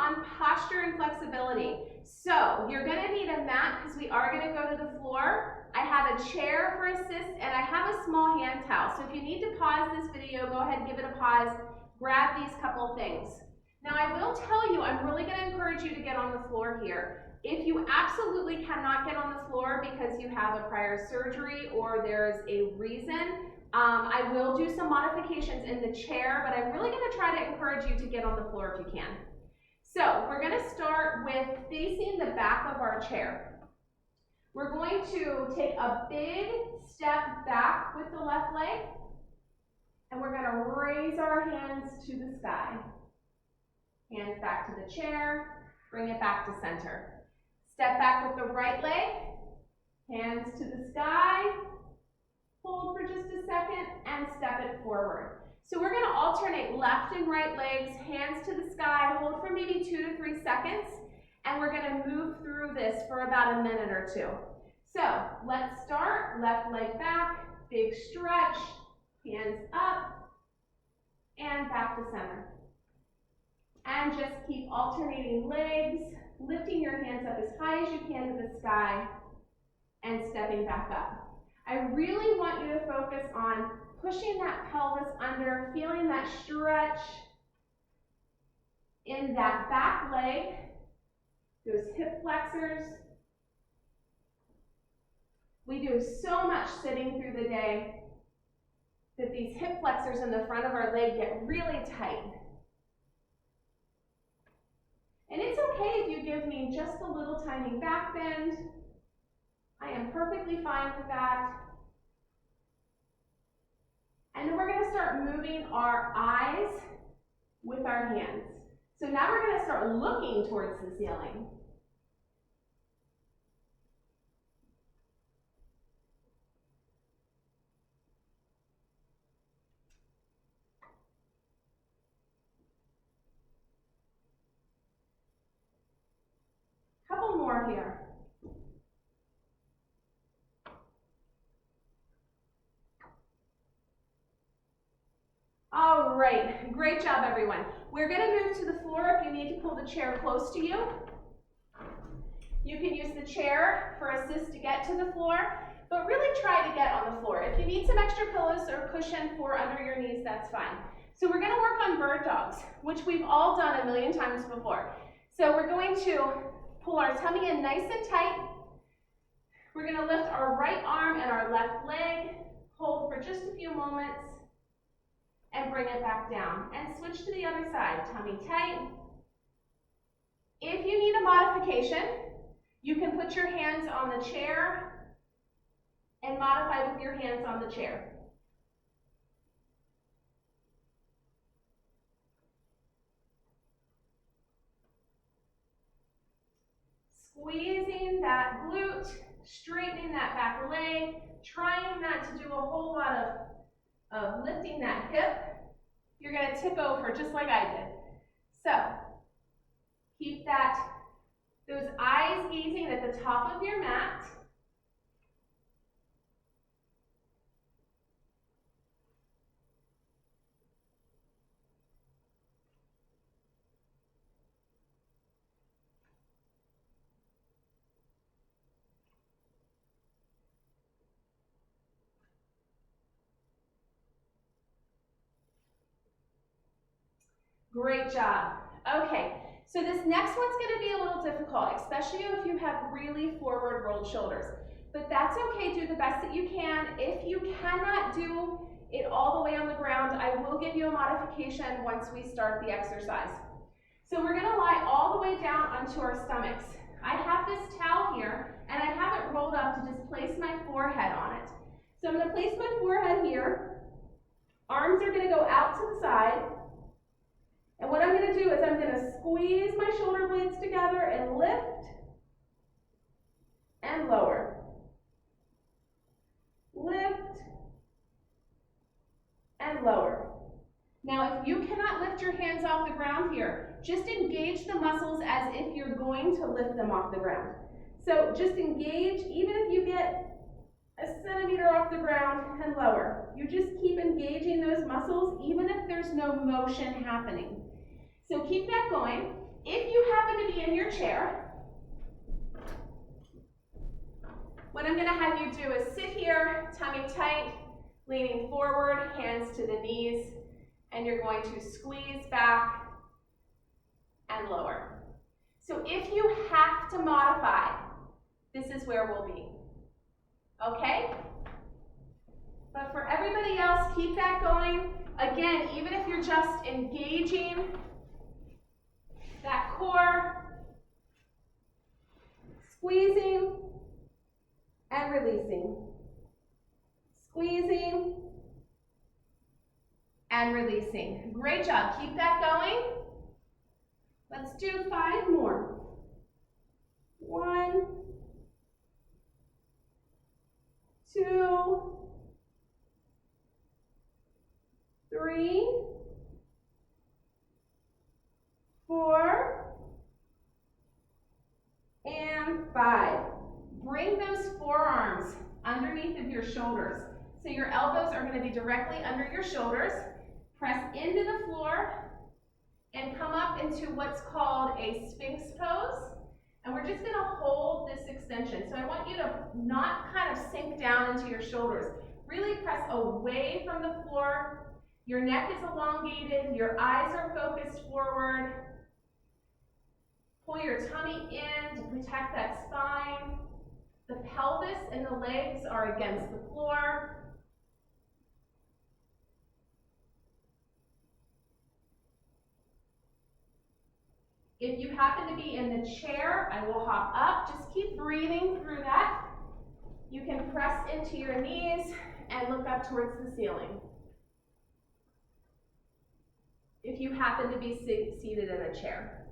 on posture and flexibility. So you're gonna need a mat because we are gonna go to the floor. I have a chair for assist and I have a small hand towel. So if you need to pause this video, go ahead and give it a pause. Grab these couple things. Now I will tell you, I'm really gonna encourage you to get on the floor here. If you absolutely cannot get on the floor because you have a prior surgery or there's a reason, I will do some modifications in the chair, but I'm really gonna try to encourage you to get on the floor if you can. So we're gonna start with facing the back of our chair. We're going to take a big step back with the left leg, and we're gonna raise our hands to the sky. Hands back to the chair, bring it back to center. Step back with the right leg, hands to the sky, hold for just a second, and step it forward. So we're gonna alternate left and right legs, hands to the sky, hold for maybe 2 to 3 seconds, and we're gonna move through this for about a minute or two. So let's start, left leg back, big stretch, hands up, and back to center. And just keep alternating legs, lifting your hands up as high as you can to the sky, and stepping back up. I really want you to focus on pushing that pelvis under, feeling that stretch in that back leg, those hip flexors. We do so much sitting through the day that these hip flexors in the front of our leg get really tight. And it's okay if you give me just a little tiny back bend. I am perfectly fine with that. And then we're going to start moving our eyes with our hands. So now we're going to start looking towards the ceiling. Couple more here. All right, great job everyone. We're going to move to the floor. If you need to pull the chair close to you, you can use the chair for assist to get to the floor, but really try to get on the floor. If you need some extra pillows or cushion for under your knees, that's fine. So we're going to work on bird dogs, which we've all done a million times before. So we're going to pull our tummy in nice and tight. We're going to lift our right arm and our left leg, hold for just a few moments, and bring it back down. And switch to the other side, tummy tight. If you need a modification, you can put your hands on the chair and modify with your hands on the chair. Squeezing that glute, straightening that back leg, trying not to do a whole lot of lifting that hip. You're going to tip over just like I did. So keep those eyes gazing at the top of your mat. Great job. Okay, so this next one's going to be a little difficult, especially if you have really forward rolled shoulders. But that's okay, do the best that you can. If you cannot do it all the way on the ground, I will give you a modification once we start the exercise. So we're going to lie all the way down onto our stomachs. I have this towel here, and I have it rolled up to just place my forehead on it. So I'm going to place my forehead here. Arms are going to go out to the side. And what I'm going to do is I'm going to squeeze my shoulder blades together and lift and lower. Lift and lower. Now, if you cannot lift your hands off the ground here, just engage the muscles as if you're going to lift them off the ground. So just engage, even if you get a centimeter off the ground and lower. You just keep engaging those muscles, even if there's no motion happening. So keep that going. If you happen to be in your chair, what I'm gonna have you do is sit here, tummy tight, leaning forward, hands to the knees, and you're going to squeeze back and lower. So if you have to modify, this is where we'll be, okay? But for everybody else, keep that going. Again, even if you're just engaging that core, squeezing and releasing, squeezing and releasing. Great job, keep that going. Let's do 5 more. 1, 2, 3, 4, and 5. Bring those forearms underneath of your shoulders. So your elbows are going to be directly under your shoulders. Press into the floor and come up into what's called a Sphinx pose. And we're just going to hold this extension. So I want you to not kind of sink down into your shoulders. Really press away from the floor. Your neck is elongated. Your eyes are focused forward. Pull your tummy in to protect that spine. The pelvis and the legs are against the floor. If you happen to be in the chair, I will hop up. Just keep breathing through that. You can press into your knees and look up towards the ceiling. If you happen to be seated in a chair.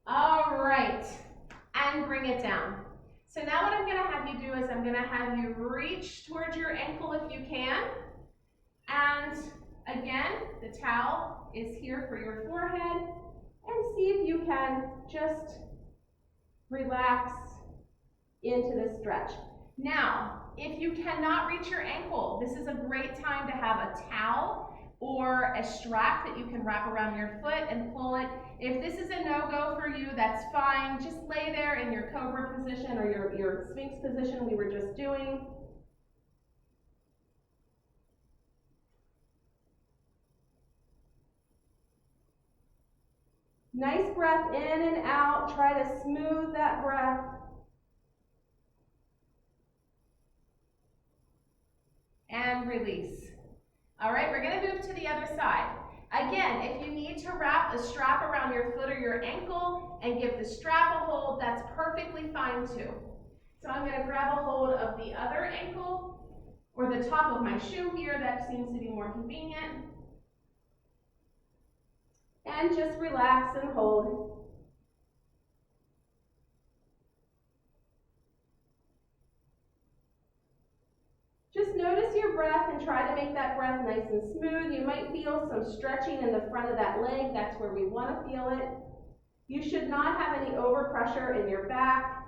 All right, and bring it down. So now what I'm going to have you do is I'm going to have you reach towards your ankle if you can. And again, the towel is here for your forehead. And see if you can just relax into the stretch. Now, if you cannot reach your ankle, this is a great time to have a towel or a strap that you can wrap around your foot and pull it. If this is a no-go for you, that's fine. Just lay there in your cobra position or your Sphinx position we were just doing. Nice breath in and out. Try to smooth that breath. And release. All right, we're going to move to the other side. Again, if you need to wrap a strap around your foot or your ankle and give the strap a hold, that's perfectly fine too. So I'm going to grab a hold of the other ankle or the top of my shoe here. That seems to be more convenient. And just relax and hold. Just notice your breath and try to make that breath nice and smooth. You might feel some stretching in the front of that leg. That's where we want to feel it. You should not have any overpressure in your back.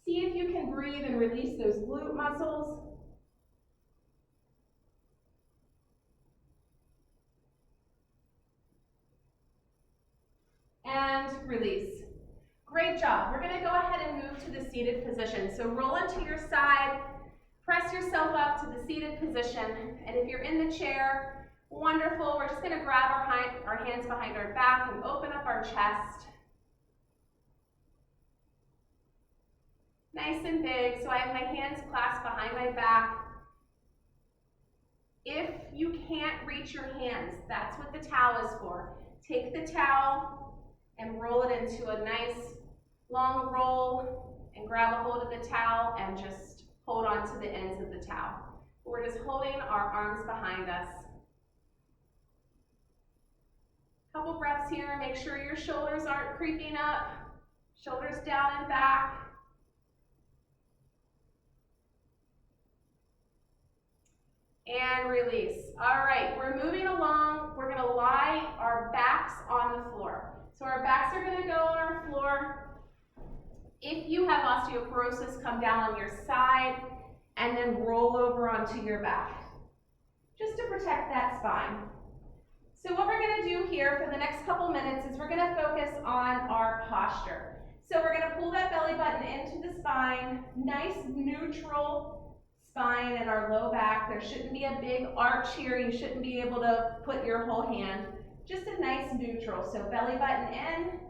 See if you can breathe and release those glute muscles. And release. Great job. We're going to go ahead and move to the seated position. So roll into your side, press yourself up to the seated position, and if you're in the chair, wonderful. We're just going to grab our hands behind our back and open up our chest. Nice and big. So I have my hands clasped behind my back. If you can't reach your hands, that's what the towel is for. Take the towel and roll it into a nice long roll and grab a hold of the towel and just hold on to the ends of the towel. We're just holding our arms behind us. Couple breaths here. Make sure your shoulders aren't creeping up. Shoulders down and back. And release. All right, we're moving along. We're going to lie our backs on the floor. So our backs are going to go on our floor. If you have osteoporosis, come down on your side and then roll over onto your back. just to protect that spine. So what we're going to do here for the next couple minutes is we're going to focus on our posture. So we're going to pull that belly button into the spine, nice neutral spine in our low back. There shouldn't be a big arch here. You shouldn't be able to put your whole hand. Just a nice neutral. So belly button in.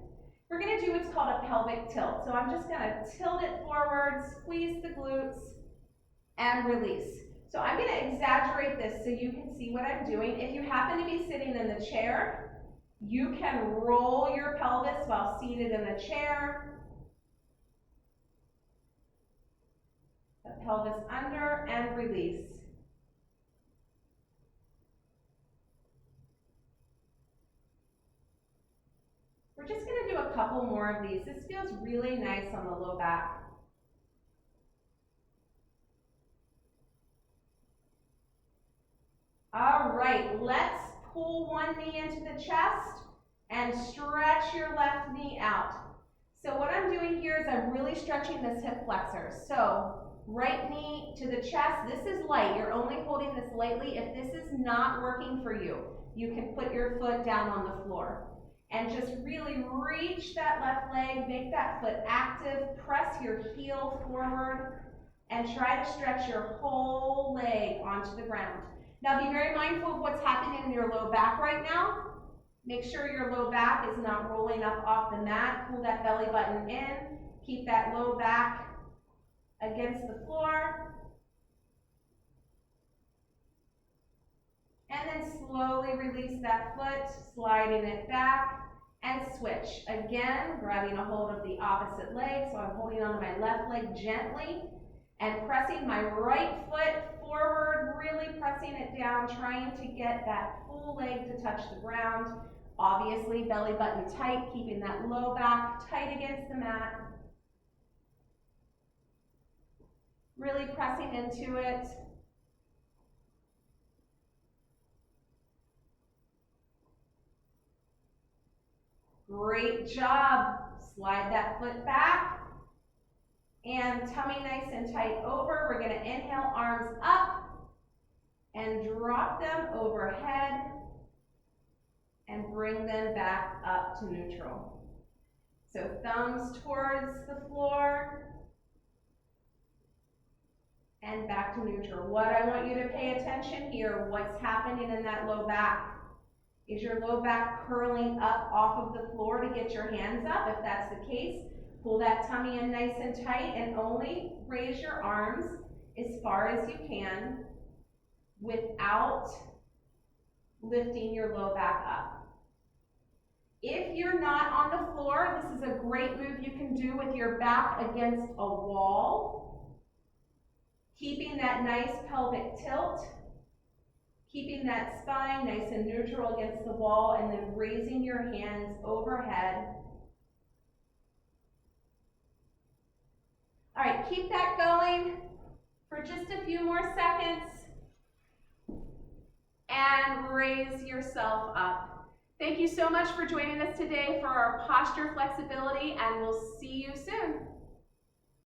We're going to do what's called a pelvic tilt. So I'm just going to tilt it forward, squeeze the glutes, and release. So I'm going to exaggerate this so you can see what I'm doing. If you happen to be sitting in the chair, you can roll your pelvis while seated in the chair. The pelvis under and release. We're just going to do a couple more of these. This feels really nice on the low back. All right, let's pull one knee into the chest and stretch your left knee out. So what I'm doing here is I'm really stretching this hip flexor. So right knee to the chest. This is light. You're only holding this lightly. If this is not working for you, you can put your foot down on the floor. And just really reach that left leg, make that foot active, press your heel forward, and try to stretch your whole leg onto the ground. Now be very mindful of what's happening in your low back right now. Make sure your low back is not rolling up off the mat. Pull that belly button in. Keep that low back against the floor. And then slowly release that foot, sliding it back, and switch. Again, grabbing a hold of the opposite leg. So I'm holding onto my left leg gently and pressing my right foot forward, really pressing it down, trying to get that full leg to touch the ground. Obviously, belly button tight, keeping that low back tight against the mat. Really pressing into it. Great job. Slide that foot back. And tummy nice and tight over. We're going to inhale, arms up, and drop them overhead, and bring them back up to neutral. So thumbs towards the floor, and back to neutral. What I want you to pay attention here, what's happening in that low back. Is your low back curling up off of the floor to get your hands up? If that's the case, pull that tummy in nice and tight and only raise your arms as far as you can without lifting your low back up. If you're not on the floor, this is a great move you can do with your back against a wall, keeping that nice pelvic tilt, keeping that spine nice and neutral against the wall, and then raising your hands overhead. All right, keep that going for just a few more seconds and raise yourself up. Thank you so much for joining us today for our posture flexibility, and we'll see you soon.